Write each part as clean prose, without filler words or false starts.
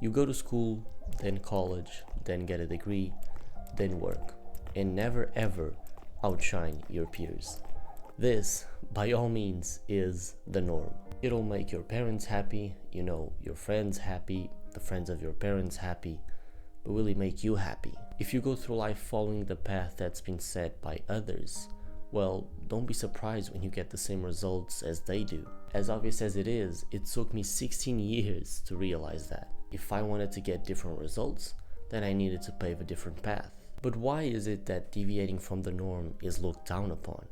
You go to school, then college, then get a degree, then work, and never ever outshine your peers. This, by all means, is the norm. It'll make your parents happy, your friends happy, the friends of your parents happy, but will it make you happy? If you go through life following the path that's been set by others, well, don't be surprised when you get the same results as they do. As obvious as it is, it took me 16 years to realize that. If I wanted to get different results, then I needed to pave a different path. But why is it that deviating from the norm is looked down upon?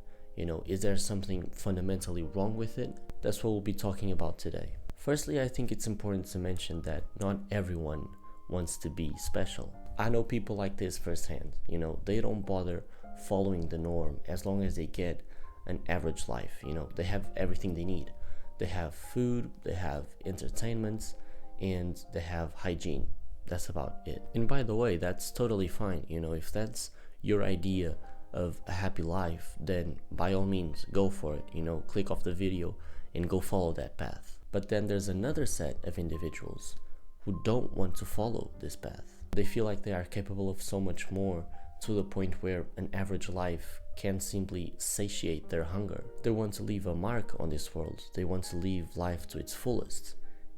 Is there something fundamentally wrong with it? That's what we'll be talking about today. Firstly, I think it's important to mention that not everyone wants to be special. I know people like this firsthand. They don't bother following the norm as long as they get an average life. They have everything they need. They have food, they have entertainment, and they have hygiene. That's about it. And by the way, that's totally fine. If that's your idea of a happy life, then by all means go for it. Click off the video and go follow that path. But then there's another set of individuals who don't want to follow this path. They feel like they are capable of so much more, to the point where an average life can't simply satiate their hunger. They want to leave a mark on this world. They want to live life to its fullest.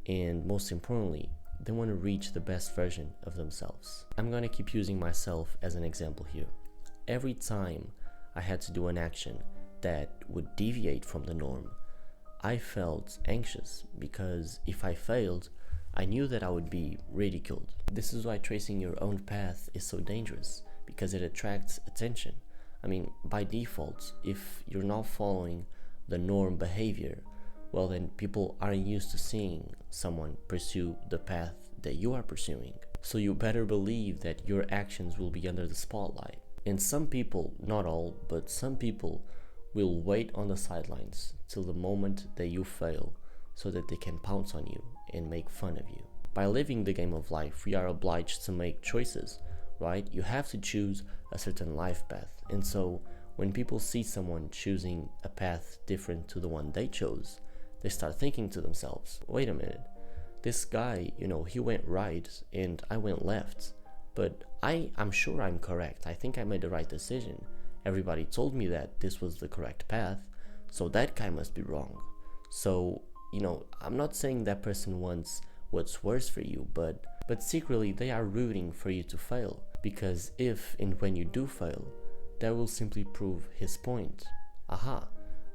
And most importantly, they want to reach the best version of themselves. I'm going to keep using myself as an example here. Every time I had to do an action that would deviate from the norm, I felt anxious, because if I failed, I knew that I would be ridiculed. This is why tracing your own path is so dangerous, because it attracts attention. By default, if you're not following the norm behavior, well then people aren't used to seeing someone pursue the path that you are pursuing. So you better believe that your actions will be under the spotlight. And some people, not all, but some people will wait on the sidelines till the moment that you fail, so that they can pounce on you and make fun of you. By living the game of life, we are obliged to make choices, right? You have to choose a certain life path. And so when people see someone choosing a path different to the one they chose, they start thinking to themselves, wait a minute, this guy, he went right and I went left, but I'm sure I'm correct. I think I made the right decision. Everybody told me that this was the correct path, so that guy must be wrong. So, I'm not saying that person wants what's worse for you, but secretly they are rooting for you to fail, because if and when you do fail, that will simply prove his point. Aha,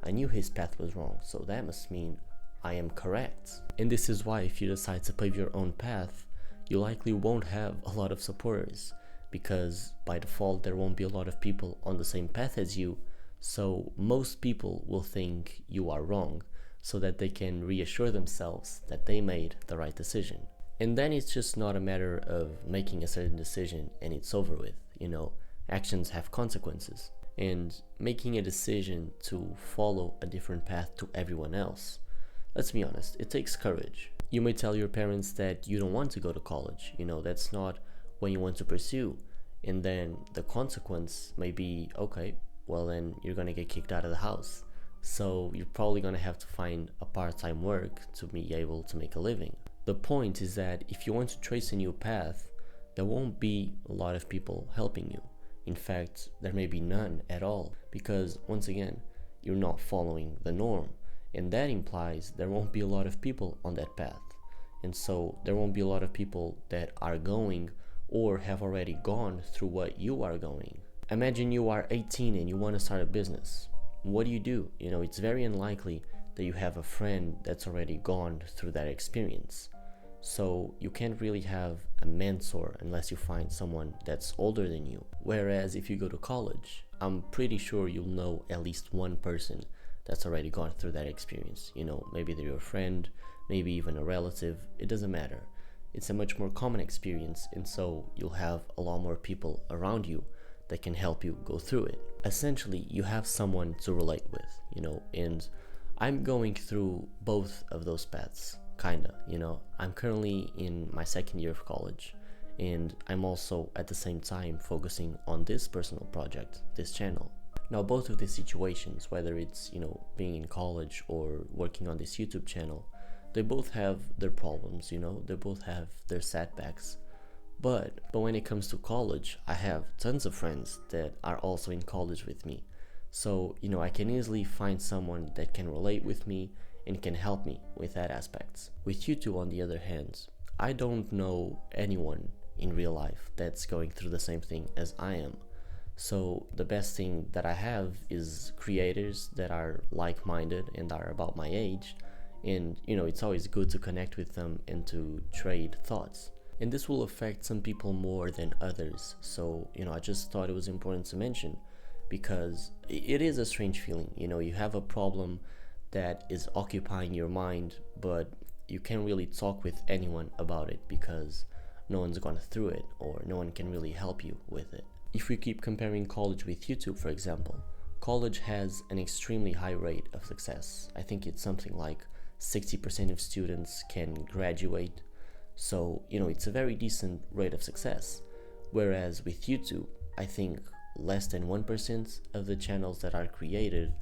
I knew his path was wrong, so that must mean I am correct. And this is why if you decide to pave your own path, you likely won't have a lot of supporters, because by default there won't be a lot of people on the same path as you, so most people will think you are wrong, so that they can reassure themselves that they made the right decision. And then it's just not a matter of making a certain decision and it's over with. Actions have consequences. And making a decision to follow a different path to everyone else, let's be honest, it takes courage. You may tell your parents that you don't want to go to college, that's not what you want to pursue. And then the consequence may be, okay, well then you're gonna get kicked out of the house. So you're probably gonna have to find a part-time work to be able to make a living. The point is that if you want to trace a new path, there won't be a lot of people helping you. In fact, there may be none at all, because once again, you're not following the norm. And that implies there won't be a lot of people on that path. And so there won't be a lot of people that are going or have already gone through what you are going. Imagine you are 18 and you want to start a business. What do? It's very unlikely that you have a friend that's already gone through that experience. So you can't really have a mentor unless you find someone that's older than you. Whereas if you go to college, I'm pretty sure you'll know at least one person that's already gone through that experience. Maybe they're your friend, maybe even a relative, it doesn't matter. It's a much more common experience, and so you'll have a lot more people around you that can help you go through it. Essentially, you have someone to relate with, and I'm going through both of those paths, kinda, I'm currently in my second year of college, and I'm also at the same time focusing on this personal project, this channel. Now, both of these situations, whether it's, being in college or working on this YouTube channel, They both have their problems, they both have their setbacks. But when it comes to college, I have tons of friends that are also in college with me. So, I can easily find someone that can relate with me and can help me with that aspects. With you two, on the other hand, I don't know anyone in real life that's going through the same thing as I am. So the best thing that I have is creators that are like-minded and are about my age, and it's always good to connect with them and to trade thoughts. And this will affect some people more than others. So, I just thought it was important to mention, because it is a strange feeling. You have a problem that is occupying your mind, but you can't really talk with anyone about it because no one's gone through it, or no one can really help you with it. If we keep comparing college with YouTube, for example, college has an extremely high rate of success. I think it's something like 60% of students can graduate. So, it's a very decent rate of success. Whereas with YouTube, I think less than 1% of the channels that are created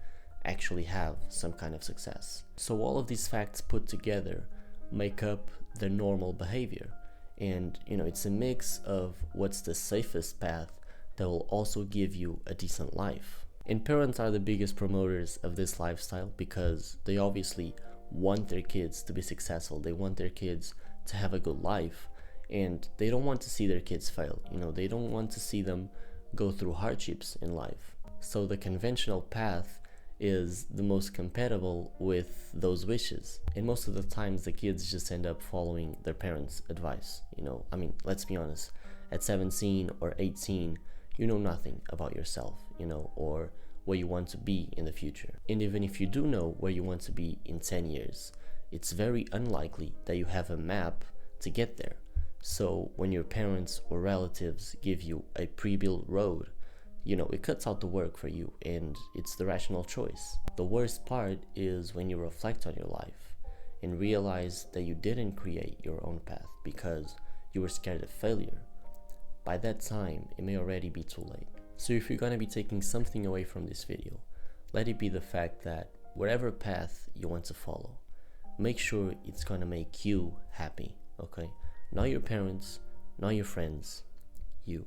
actually have some kind of success. So all of these facts put together make up the normal behavior. And, it's a mix of what's the safest path that will also give you a decent life. And parents are the biggest promoters of this lifestyle because they obviously want their kids to be successful. They want their kids to have a good life, and they don't want to see their kids fail. They don't want to see them go through hardships in life. So the conventional path is the most compatible with those wishes. And most of the times the kids just end up following their parents' advice. Let's be honest, at 17 or 18, you know nothing about yourself, or where you want to be in the future. And even if you do know where you want to be in 10 years, it's very unlikely that you have a map to get there. So when your parents or relatives give you a pre-built road, it cuts out the work for you, and it's the rational choice. The worst part is when you reflect on your life and realize that you didn't create your own path because you were scared of failure. By that time, it may already be too late. So if you're going to be taking something away from this video, let it be the fact that whatever path you want to follow, make sure it's going to make you happy, okay? Not your parents, not your friends, you.